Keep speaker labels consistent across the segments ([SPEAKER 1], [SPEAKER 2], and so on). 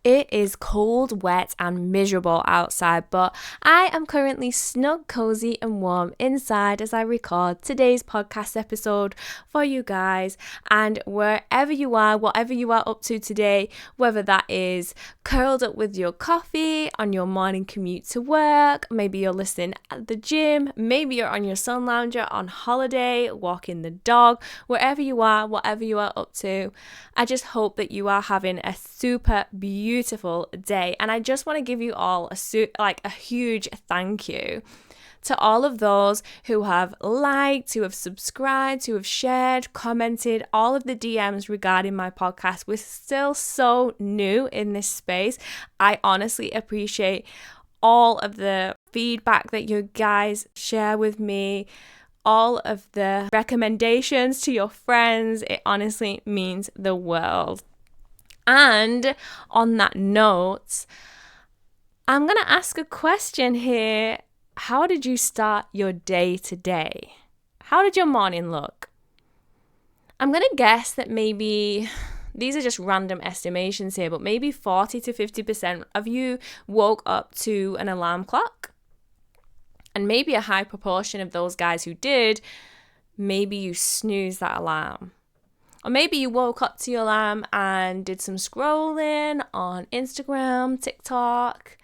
[SPEAKER 1] It is cold, wet, and miserable outside, but I am currently snug, cozy, and warm inside as I record today's podcast episode for you guys. And wherever you are, whatever you are up to today, whether that is curled up with your coffee on your morning commute to work, maybe you're listening at the gym, maybe you're on your sun lounger on holiday, walking the dog, wherever you are, whatever you are up to, I just hope that you are having a super beautiful day. And I just want to give you all a huge thank you to all of those who have liked, who have subscribed, who have shared, commented, all of the DMs regarding my podcast. We're still so new in this space. I honestly appreciate all of the feedback that you guys share with me, all of the recommendations to your friends. It honestly means the world. And on that note, I'm going to ask a question here. How did you start your day today? How did your morning look? I'm going to guess that maybe, these are just random estimations here, but maybe 40 to 50% of you woke up to an alarm clock. And maybe a high proportion of those guys who did, maybe you snoozed that alarm. Or maybe you woke up to your alarm and did some scrolling on Instagram, TikTok.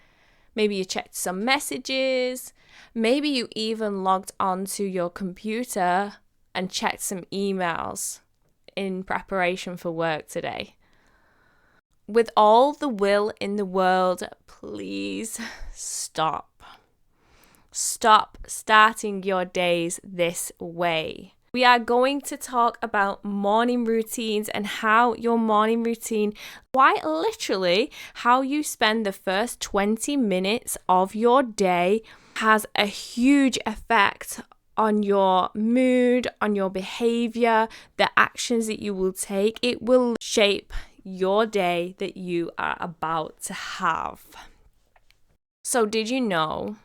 [SPEAKER 1] Maybe you checked some messages. Maybe you even logged onto your computer and checked some emails in preparation for work today. With all the will in the world, please stop. Stop starting your days this way. We are going to talk about morning routines and how your morning routine, quite literally, how you spend the first 20 minutes of your day has a huge effect on your mood, on your behavior, the actions that you will take. It will shape your day that you are about to have. So did you know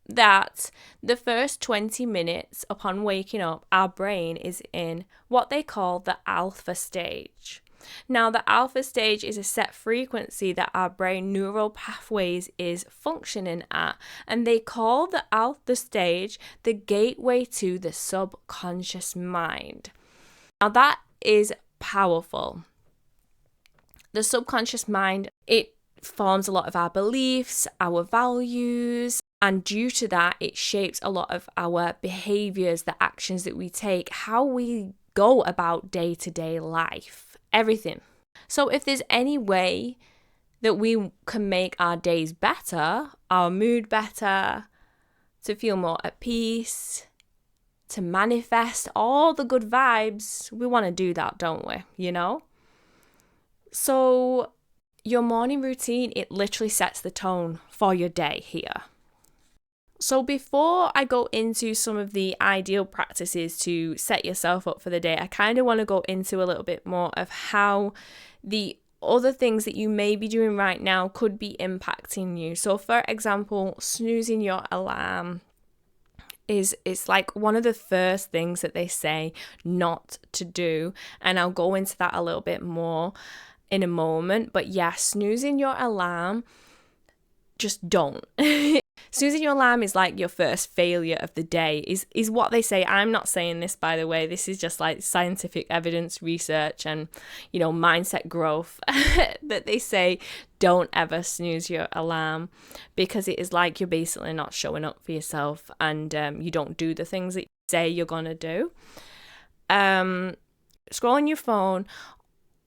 [SPEAKER 1] that the first 20 minutes upon waking up, our brain is in what they call the alpha stage? Now, the alpha stage is a set frequency that our brain neural pathways is functioning at, and they call the alpha stage the gateway to the subconscious mind. Now, that is powerful. The subconscious mind, it forms a lot of our beliefs, our values, and due to that, it shapes a lot of our behaviors, the actions that we take, how we go about day-to-day life, everything. So if there's any way that we can make our days better, our mood better, to feel more at peace, to manifest all the good vibes, we want to do that, don't we? You know? So your morning routine, it literally sets the tone for your day here. So before I go into some of the ideal practices to set yourself up for the day, I kind of want to go into a little bit more of how the other things that you may be doing right now could be impacting you. So for example, snoozing your alarm it's like one of the first things that they say not to do. And I'll go into that a little bit more in a moment. But yeah, snoozing your alarm, just don't. Snoozing your alarm is like your first failure of the day, is what they say. I'm not saying this, by the way. This is just like scientific evidence, research, and, mindset growth that they say don't ever snooze your alarm, because it is like you're basically not showing up for yourself, and you don't do the things that you say you're going to do. Scrolling your phone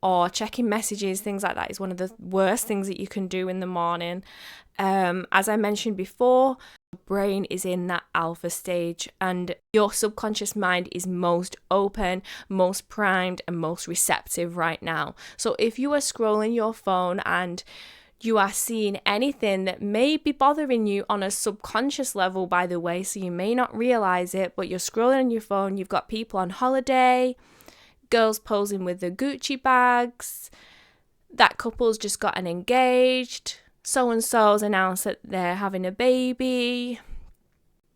[SPEAKER 1] or checking messages, things like that, is one of the worst things that you can do in the morning. As I mentioned before, your brain is in that alpha stage, and your subconscious mind is most open, most primed, and most receptive right now. So if you are scrolling your phone and you are seeing anything that may be bothering you on a subconscious level, by the way, so you may not realize it, but you're scrolling on your phone, you've got people on holiday, girls posing with their Gucci bags, that couple's just gotten engaged, so-and-so's announced that they're having a baby,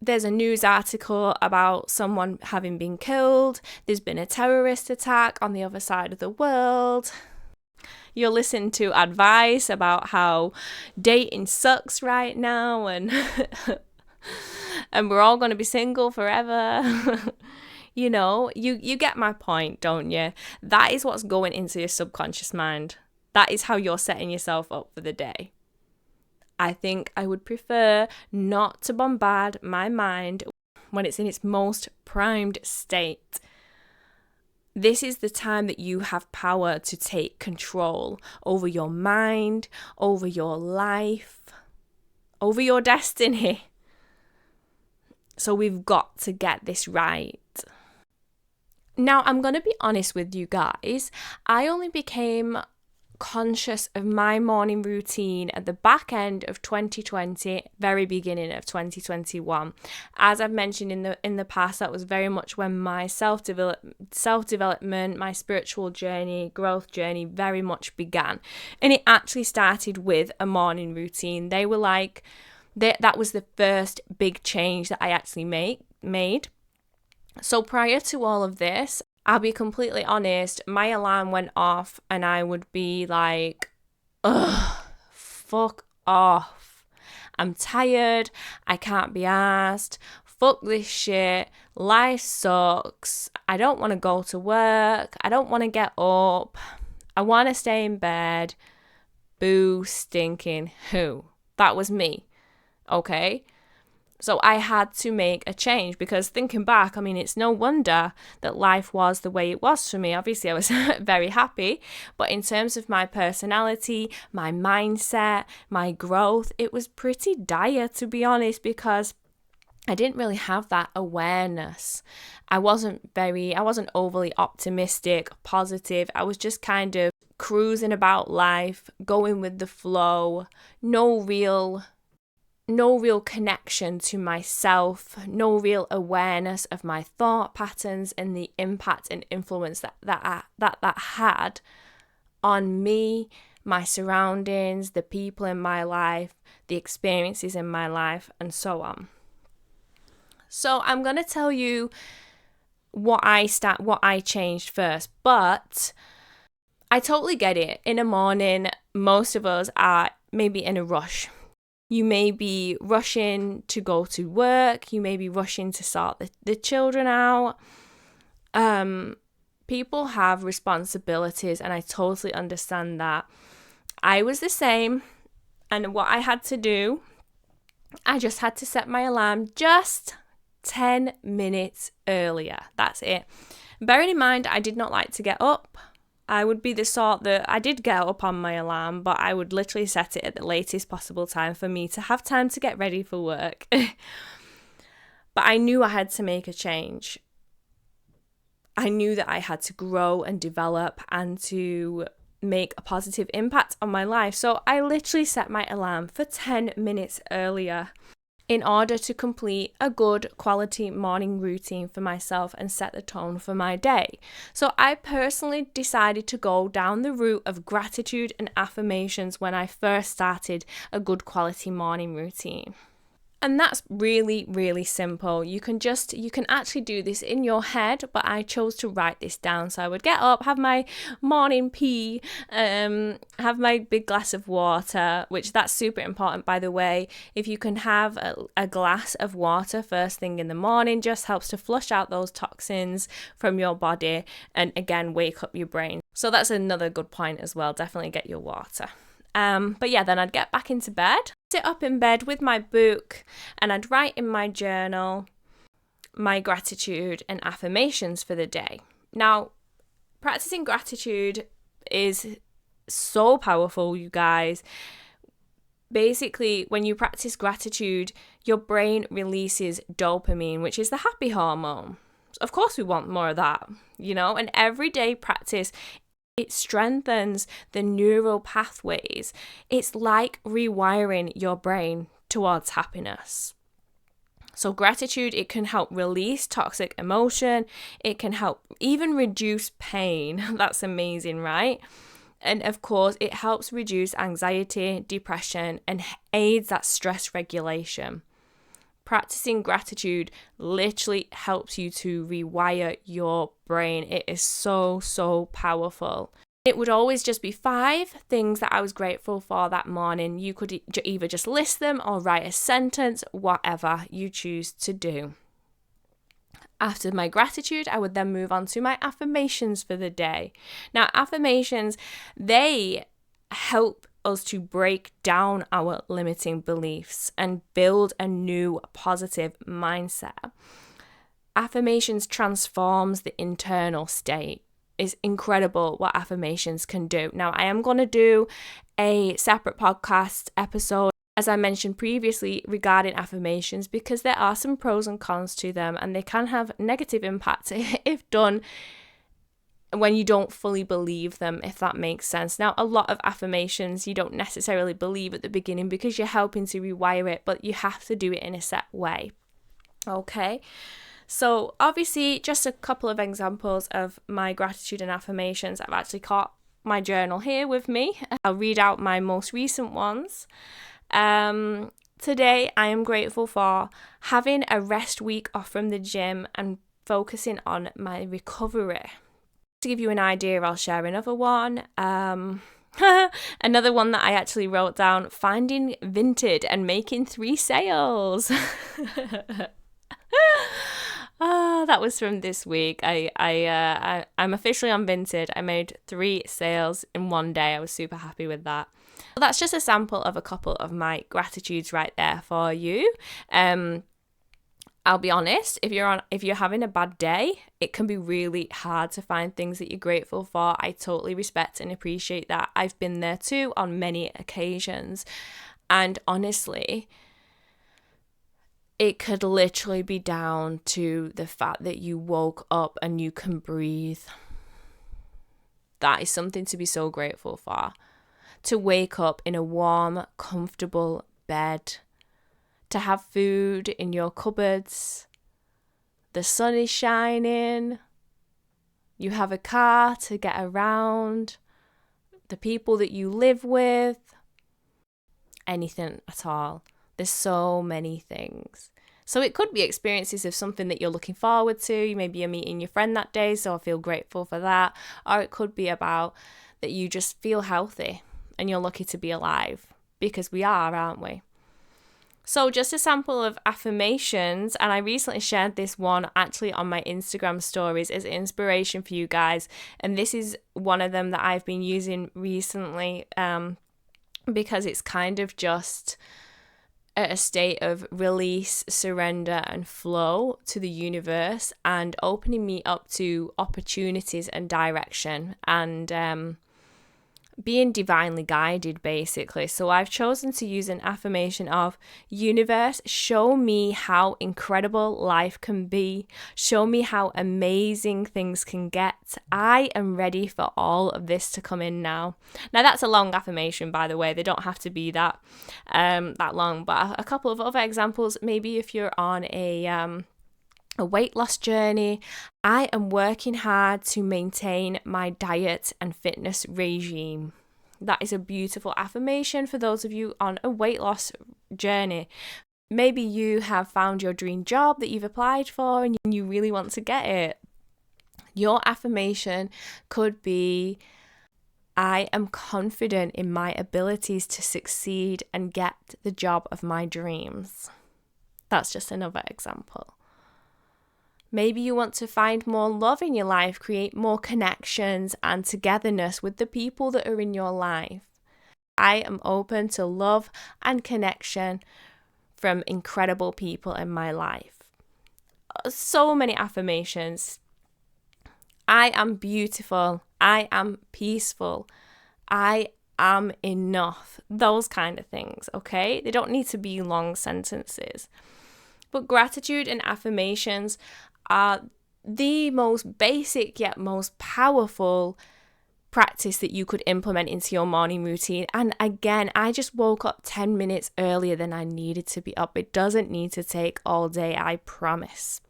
[SPEAKER 1] there's a news article about someone having been killed, there's been a terrorist attack on the other side of the world. You'll listen to advice about how dating sucks right now and and we're all going to be single forever. You get my point, don't you? That is what's going into your subconscious mind. That is how you're setting yourself up for the day. I think I would prefer not to bombard my mind when it's in its most primed state. This is the time that you have power to take control over your mind, over your life, over your destiny. So we've got to get this right. Now, I'm going to be honest with you guys. I only became conscious of my morning routine at the back end of 2020, very beginning of 2021. As I've mentioned in the past, that was very much when my self-development, my spiritual journey, growth journey very much began. And it actually started with a morning routine. They were like, that was the first big change that I actually made. So prior to all of this, I'll be completely honest, my alarm went off and I would be like, ugh, fuck off. I'm tired. I can't be arsed. Fuck this shit. Life sucks. I don't want to go to work. I don't want to get up. I want to stay in bed. Boo stinking who? That was me. Okay? So I had to make a change because thinking back, I mean, it's no wonder that life was the way it was for me. Obviously, I was very happy, but in terms of my personality, my mindset, my growth, it was pretty dire, to be honest, because I didn't really have that awareness. I wasn't overly optimistic, positive. I was just kind of cruising about life, going with the flow, no real connection to myself, no real awareness of my thought patterns and the impact and influence that had on me, my surroundings, the people in my life, the experiences in my life, and so on. So I'm going to tell you what I changed first, but I totally get it. In a morning, most of us are maybe in a rush. You may be rushing to go to work. You may be rushing to sort the children out. People have responsibilities, and I totally understand that. I was the same, and what I had to do, I just had to set my alarm just 10 minutes earlier. That's it. Bearing in mind, I did not like to get up. I would be the sort that I did get up on my alarm, but I would literally set it at the latest possible time for me to have time to get ready for work. But I knew I had to make a change. I knew that I had to grow and develop and to make a positive impact on my life. So I literally set my alarm for 10 minutes earlier in order to complete a good quality morning routine for myself and set the tone for my day. So I personally decided to go down the route of gratitude and affirmations when I first started a good quality morning routine. And that's really, really simple. You can actually do this in your head, but I chose to write this down. So I would get up, have my morning pee, have my big glass of water, which that's super important, by the way. If you can have a glass of water first thing in the morning, just helps to flush out those toxins from your body and again, wake up your brain. So that's another good point as well. Definitely get your water. But yeah, then I'd get back into bed, sit up in bed with my book, and I'd write in my journal my gratitude and affirmations for the day. Now, practicing gratitude is so powerful, you guys. Basically, when you practice gratitude, your brain releases dopamine, which is the happy hormone. Of course, we want more of that, and everyday practice, it strengthens the neural pathways. It's like rewiring your brain towards happiness. So gratitude, it can help release toxic emotion. It can help even reduce pain. That's amazing, right? And of course, it helps reduce anxiety, depression, and aids that stress regulation. Practicing gratitude literally helps you to rewire your brain. It is so, so powerful. It would always just be 5 things that I was grateful for that morning. You could either just list them or write a sentence, whatever you choose to do. After my gratitude, I would then move on to my affirmations for the day. Now, affirmations, they help us to break down our limiting beliefs and build a new positive mindset. Affirmations transforms the internal state. It's incredible what affirmations can do. Now, I am going to do a separate podcast episode, as I mentioned previously, regarding affirmations, because there are some pros and cons to them, and they can have negative impact if done when you don't fully believe them, if that makes sense. Now, a lot of affirmations you don't necessarily believe at the beginning because you're helping to rewire it, but you have to do it in a set way. Okay? So obviously, just a couple of examples of my gratitude and affirmations. I've actually got my journal here with me. I'll read out my most recent ones. Today, I am grateful for having a rest week off from the gym and focusing on my recovery. To give you an idea, I'll share another one. Another one that I actually wrote down, finding Vinted and making 3 sales. That was from this week. I'm officially on Vinted. I made 3 sales in one day. I was super happy with that. Well, that's just a sample of a couple of my gratitudes right there for you. I'll be honest, if you're having a bad day, it can be really hard to find things that you're grateful for. I totally respect and appreciate that. I've been there too on many occasions. And honestly, it could literally be down to the fact that you woke up and you can breathe. That is something to be so grateful for. To wake up in a warm, comfortable bed. To have food in your cupboards. The sun is shining. You have a car to get around. The people that you live with. Anything at all. There's so many things. So it could be experiences of something that you're looking forward to. Maybe you're meeting your friend that day, so I feel grateful for that. Or it could be about that you just feel healthy and you're lucky to be alive, because we are, aren't we? So just a sample of affirmations, and I recently shared this one actually on my Instagram stories as inspiration for you guys. And this is one of them that I've been using recently because it's kind of just a state of release, surrender, and flow to the universe, and opening me up to opportunities and direction, and being divinely guided, basically. So I've chosen to use an affirmation of, universe, show me how incredible life can be. Show me how amazing things can get. I am ready for all of this to come in now. Now, that's a long affirmation, by the way. They don't have to be that long, but a couple of other examples. Maybe if you're on a weight loss journey, I am working hard to maintain my diet and fitness regime. That is a beautiful affirmation for those of you on a weight loss journey. Maybe you have found your dream job that you've applied for and you really want to get it. Your affirmation could be, I am confident in my abilities to succeed and get the job of my dreams. That's just another example. Maybe you want to find more love in your life, create more connections and togetherness with the people that are in your life. I am open to love and connection from incredible people in my life. So many affirmations. I am beautiful. I am peaceful. I am enough. Those kind of things, okay? They don't need to be long sentences. But gratitude and affirmations are the most basic yet most powerful practice that you could implement into your morning routine. And again, I just woke up 10 minutes earlier than I needed to be up. It doesn't need to take all day, I promise.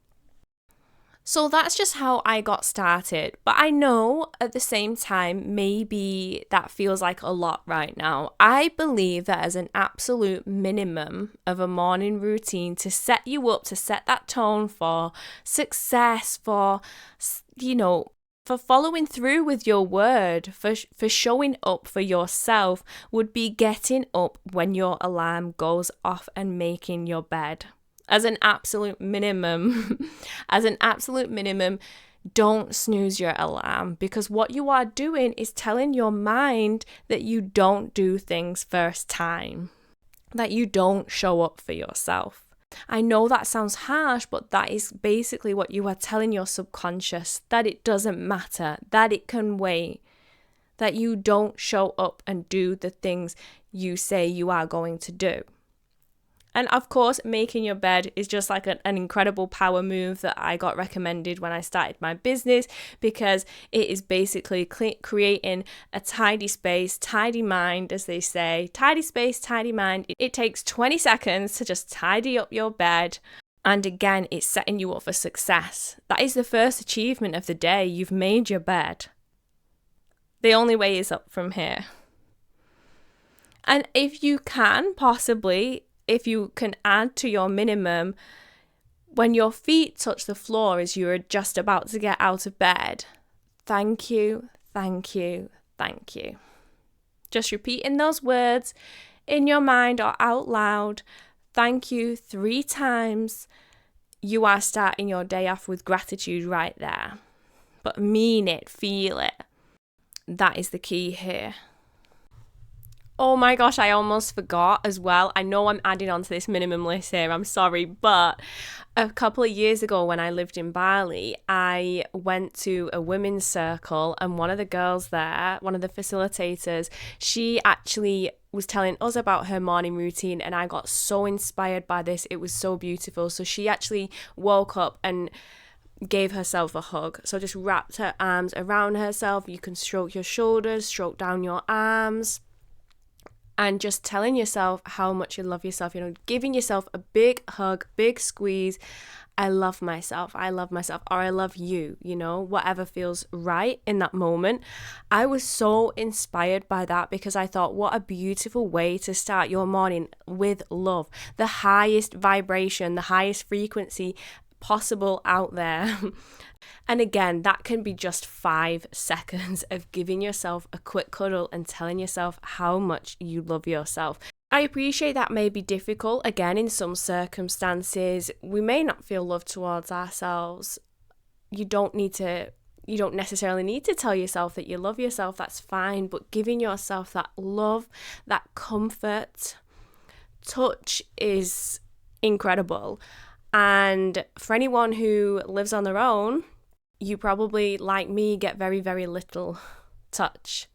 [SPEAKER 1] So that's just how I got started. But I know at the same time, maybe that feels like a lot right now. I believe that as an absolute minimum of a morning routine to set you up, to set that tone for success, for, for following through with your word, for showing up for yourself, would be getting up when your alarm goes off and making your bed. As an absolute minimum, don't snooze your alarm, because what you are doing is telling your mind that you don't do things first time, that you don't show up for yourself. I know that sounds harsh, but that is basically what you are telling your subconscious, that it doesn't matter, that it can wait, that you don't show up and do the things you say you are going to do. And of course, making your bed is just like an incredible power move that I got recommended when I started my business, because it is basically creating a tidy space, tidy mind, as they say. Tidy space, tidy mind. It takes 20 seconds to just tidy up your bed. And again, it's setting you up for success. That is the first achievement of the day. You've made your bed. The only way is up from here. And if you can possibly, if you can add to your minimum, when your feet touch the floor as you're just about to get out of bed, thank you, thank you, thank you. Just repeating those words in your mind or out loud, thank you 3 times, you are starting your day off with gratitude right there. But mean it, feel it. That is the key here. Oh my gosh, I almost forgot as well. I know I'm adding on to this minimum list here, I'm sorry, but a couple of years ago when I lived in Bali, I went to a women's circle, and one of the girls there, one of the facilitators, she actually was telling us about her morning routine, and I got so inspired by this. It was so beautiful. So she actually woke up and gave herself a hug. So just wrapped her arms around herself. You can stroke your shoulders, stroke down your arms, and just telling yourself how much you love yourself, giving yourself a big hug, big squeeze. I love myself, or I love you, whatever feels right in that moment. I was so inspired by that, because I thought, what a beautiful way to start your morning with love, the highest vibration, the highest frequency possible out there. And again, that can be just 5 seconds of giving yourself a quick cuddle and telling yourself how much you love yourself. I appreciate that may be difficult. Again, in some circumstances, we may not feel love towards ourselves. You don't necessarily need to tell yourself that you love yourself. That's fine. But giving yourself that love, that comfort, touch is incredible. And for anyone who lives on their own, you probably, like me, get very, very little touch.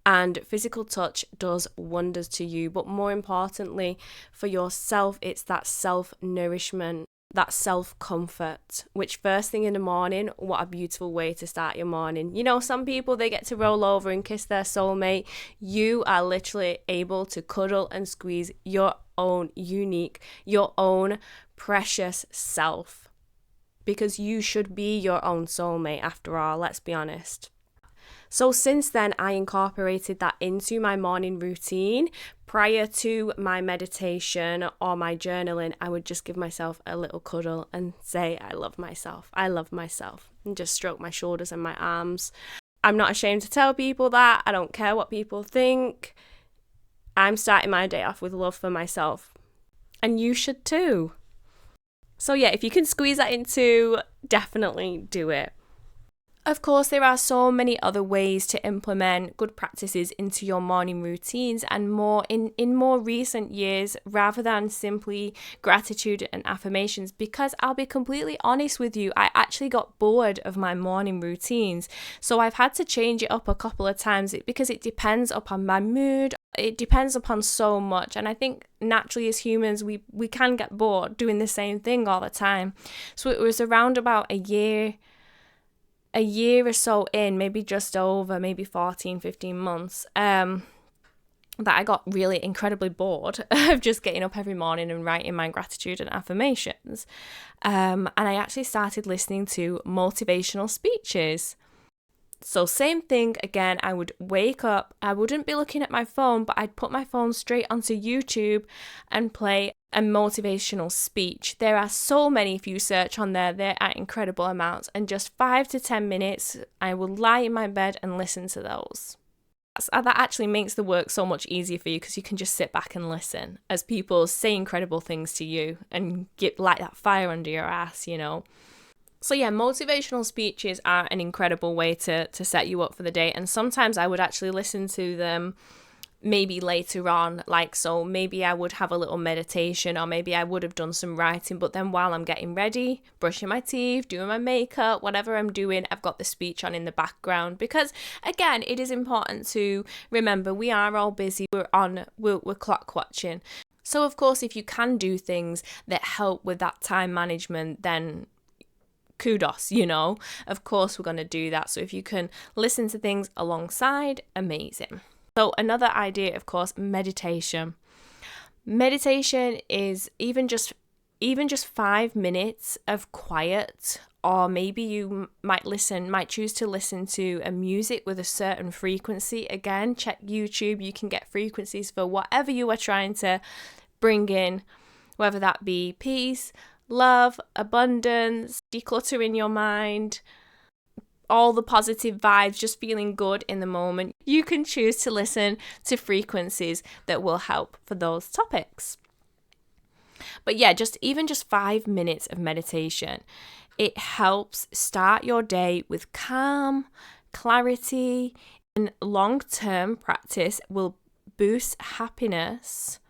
[SPEAKER 1] And physical touch does wonders to you. But more importantly, for yourself, it's that self-nourishment, that self-comfort, which first thing in the morning, what a beautiful way to start your morning. Some people, they get to roll over and kiss their soulmate. You are literally able to cuddle and squeeze your own unique, your own precious self, because you should be your own soulmate after all, let's be honest. So since then, I incorporated that into my morning routine. Prior to my meditation or my journaling, I would just give myself a little cuddle and say, I love myself, and just stroke my shoulders and my arms. I'm not ashamed to tell people that. I don't care what people think. I'm starting my day off with love for myself. And you should too. So yeah, if you can squeeze that into, definitely do it. Of course, there are so many other ways to implement good practices into your morning routines, and more in more recent years, rather than simply gratitude and affirmations, because I'll be completely honest with you, I actually got bored of my morning routines. So I've had to change it up a couple of times because it depends upon my mood. It depends upon so much. And I think naturally as humans, we can get bored doing the same thing all the time. So it was around about a year or so in, maybe just over, maybe 14, 15 months, that I got really incredibly bored of just getting up every morning and writing my gratitude and affirmations. And I actually started listening to motivational speeches. So same thing again, I would wake up, I wouldn't be looking at my phone, but I'd put my phone straight onto YouTube and play and motivational speech. There are so many. If you search on there, they're at incredible amounts. And just 5 to 10 minutes, I will lie in my bed and listen to those. That actually makes the work so much easier for you because you can just sit back and listen as people say incredible things to you and light that fire under your ass, you know. So yeah, motivational speeches are an incredible way to set you up for the day. And sometimes I would actually listen to them maybe later on, like, so maybe I would have a little meditation, or maybe I would have done some writing, but then while I'm getting ready, brushing my teeth, doing my makeup, whatever I'm doing, I've got the speech on in the background, because again, it is important to remember we are all busy, we're clock watching. So of course, if you can do things that help with that time management, then kudos, you know, of course we're going to do that. So if you can listen to things alongside, amazing. So another idea, of course, meditation. Meditation is even just 5 minutes of quiet, or maybe you might choose to listen to a music with a certain frequency. Again, check YouTube. You can get frequencies for whatever you are trying to bring in, whether that be peace, love, abundance, decluttering your mind, all the positive vibes, just feeling good in the moment. You can choose to listen to frequencies that will help for those topics. But yeah, just 5 minutes of meditation. It helps start your day with calm, clarity, and long-term practice will boost happiness,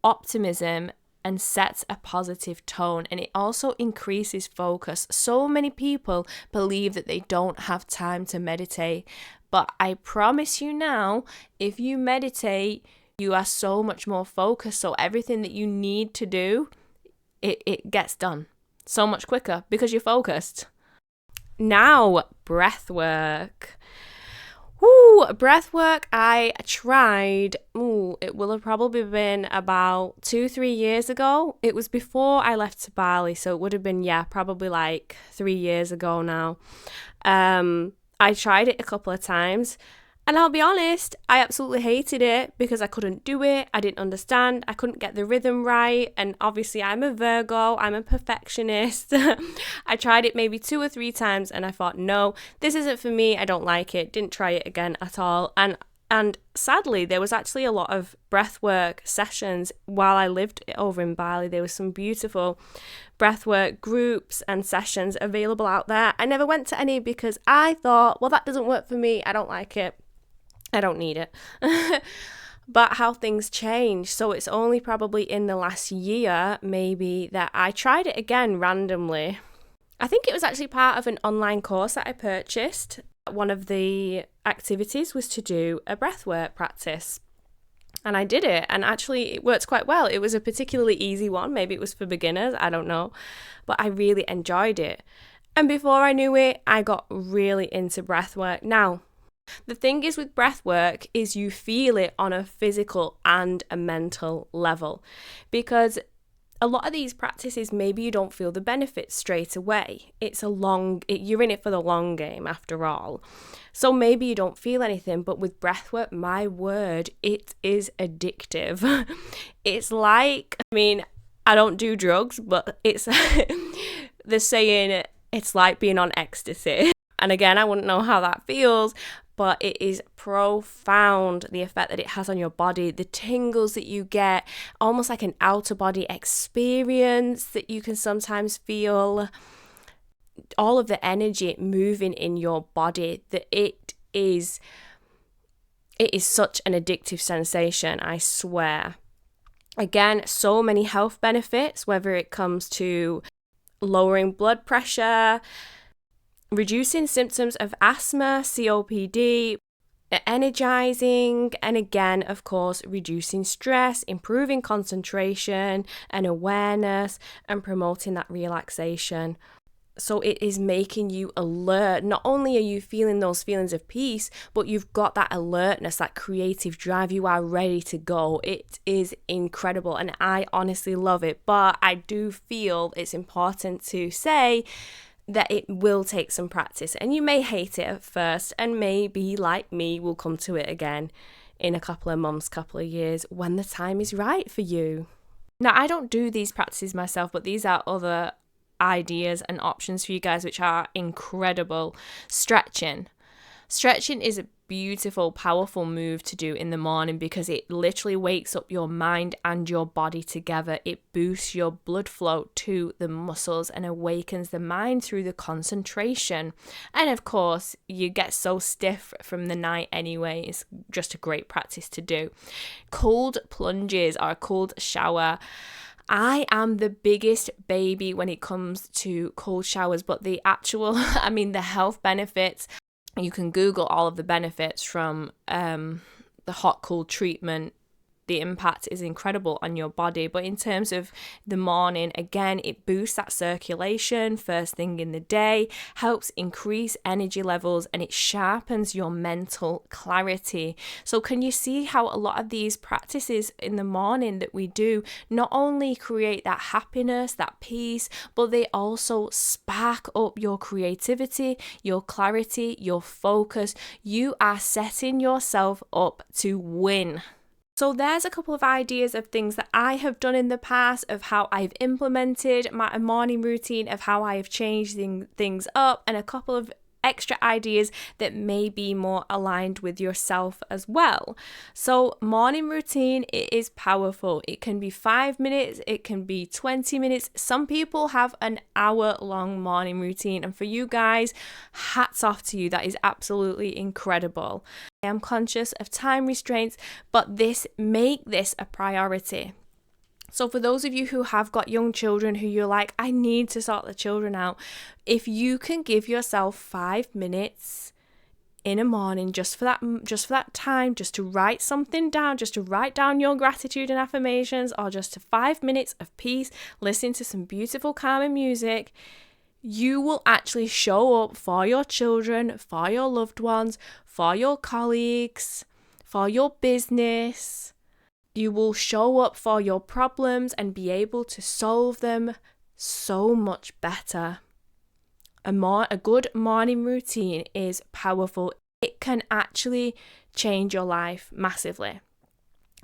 [SPEAKER 1] optimism, and sets a positive tone, and it also increases focus. So many people believe that they don't have time to meditate, but I promise you now, if you meditate, you are so much more focused, so everything that you need to do, it gets done so much quicker because you're focused. Now, breath work. Breath work I tried, it will have probably been about 2-3 years ago. It was before I left to Bali, so it would have been, probably like 3 years ago now. I tried it a couple of times, and I'll be honest, I absolutely hated it because I couldn't do it. I didn't understand. I couldn't get the rhythm right. And obviously I'm a Virgo. I'm a perfectionist. I tried it maybe 2 or 3 times and I thought, no, this isn't for me. I don't like it. Didn't try it again at all. And sadly, there was actually a lot of breathwork sessions while I lived over in Bali. There was some beautiful breathwork groups and sessions available out there. I never went to any because I thought, well, that doesn't work for me. I don't like it. I don't need it. But how things change. So it's only probably in the last year, maybe, that I tried it again randomly. I think it was actually part of an online course that I purchased. One of the activities was to do a breathwork practice. And I did it, and actually it worked quite well. It was a particularly easy one. Maybe it was for beginners, I don't know. But I really enjoyed it. And before I knew it, I got really into breathwork. Now, the thing is with breath work is you feel it on a physical and a mental level, because a lot of these practices, maybe you don't feel the benefits straight away. You're in it for the long game after all. So maybe you don't feel anything, but with breath work, my word, it is addictive. It's like, I don't do drugs, but it's the saying, it's like being on ecstasy. And again, I wouldn't know how that feels, but it is profound, the effect that it has on your body, the tingles that you get, almost like an outer body experience that you can sometimes feel, all of the energy moving in your body, that it is such an addictive sensation, I swear. Again, so many health benefits, whether it comes to lowering blood pressure, reducing symptoms of asthma, COPD, energizing, and again, of course, reducing stress, improving concentration and awareness, and promoting that relaxation. So it is making you alert. Not only are you feeling those feelings of peace, but you've got that alertness, that creative drive. You are ready to go. It is incredible, and I honestly love it. But I do feel it's important to say that it will take some practice, and you may hate it at first, and maybe, like me, will come to it again in a couple of months, couple of years, when the time is right for you. Now, I don't do these practices myself, but these are other ideas and options for you guys, which are incredible. Stretching. Stretching is a beautiful, powerful move to do in the morning because it literally wakes up your mind and your body together. It boosts your blood flow to the muscles and awakens the mind through the concentration. And of course, you get so stiff from the night anyway. It's just a great practice to do. Cold plunges or a cold shower. I am the biggest baby when it comes to cold showers, but the health benefits, you can Google all of the benefits from the hot cold treatment. The impact is incredible on your body. But in terms of the morning, again, it boosts that circulation first thing in the day, helps increase energy levels, and it sharpens your mental clarity. So can you see how a lot of these practices in the morning that we do not only create that happiness, that peace, but they also spark up your creativity, your clarity, your focus. You are setting yourself up to win. So there's a couple of ideas of things that I have done in the past, of how I've implemented my morning routine, of how I have changed things up, and a couple of extra ideas that may be more aligned with yourself as well. So morning routine, it is powerful. It can be 5 minutes, it can be 20 minutes. Some people have an hour-long morning routine, and for you guys, hats off to you. That is absolutely incredible. I am conscious of time restraints, but make this a priority. So for those of you who have got young children who you're like, I need to sort the children out, if you can give yourself 5 minutes in a morning just for that time, just to write something down, just to write down your gratitude and affirmations, or just 5 minutes of peace, listening to some beautiful calming music, you will actually show up for your children, for your loved ones, for your colleagues, for your business. You will show up for your problems and be able to solve them so much better. A good morning routine is powerful. It can actually change your life massively.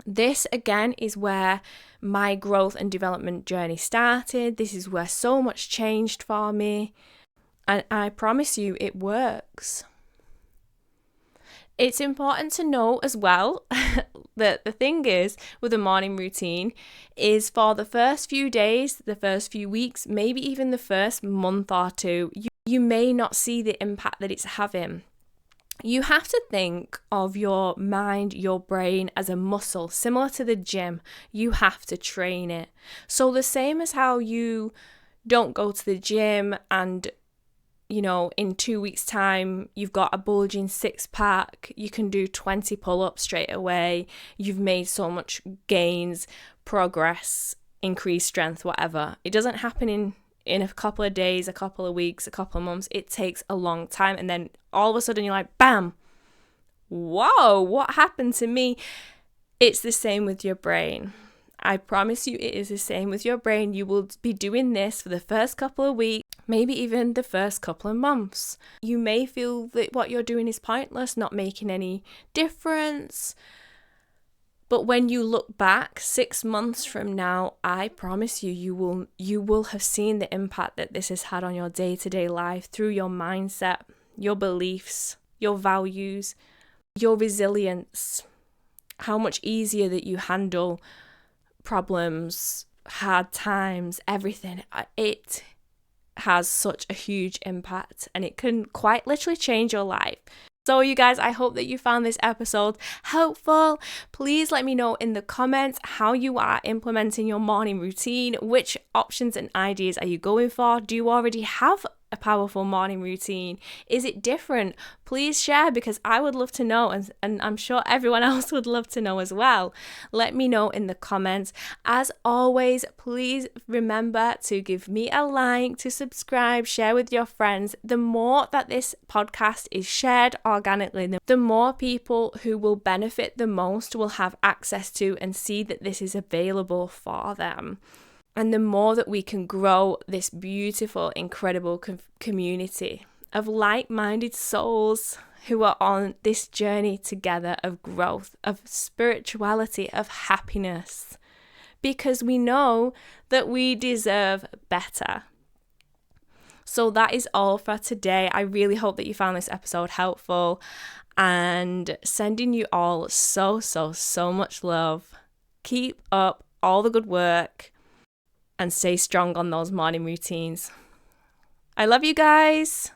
[SPEAKER 1] This, again, is where my growth and development journey started. This is where so much changed for me. And I promise you, it works. It's important to know as well that the thing is with a morning routine is for the first few days, the first few weeks, maybe even the first month or two, you may not see the impact that it's having. You have to think of your mind, your brain as a muscle, similar to the gym. You have to train it. So the same as how you don't go to the gym and in 2 weeks' time, you've got a bulging 6-pack, you can do 20 pull-ups straight away, you've made so much gains, progress, increased strength, whatever. It doesn't happen in a couple of days, a couple of weeks, a couple of months. It takes a long time, and then all of a sudden you're like, bam, whoa, what happened to me? It's the same with your brain. I promise you it is the same with your brain. You will be doing this for the first couple of weeks, maybe even the first couple of months. You may feel that what you're doing is pointless, not making any difference. But when you look back 6 months from now, I promise you, you will have seen the impact that this has had on your day-to-day life through your mindset, your beliefs, your values, your resilience, how much easier that you handle problems, hard times, everything. It has such a huge impact, and it can quite literally change your life. So you guys, I hope that you found this episode helpful. Please let me know in the comments how you are implementing your morning routine. Which options and ideas are you going for? Do you already have a powerful morning routine? Is it different? Please share, because I would love to know, and I'm sure everyone else would love to know as well. Let me know in the comments. As always, please remember to give me a like, to subscribe, share with your friends. The more that this podcast is shared organically, the more people who will benefit the most will have access to and see that this is available for them. And the more that we can grow this beautiful, incredible community of like-minded souls who are on this journey together of growth, of spirituality, of happiness. because we know that we deserve better. So that is all for today. I really hope that you found this episode helpful, and sending you all so much love. Keep up all the good work and stay strong on those morning routines. I love you guys.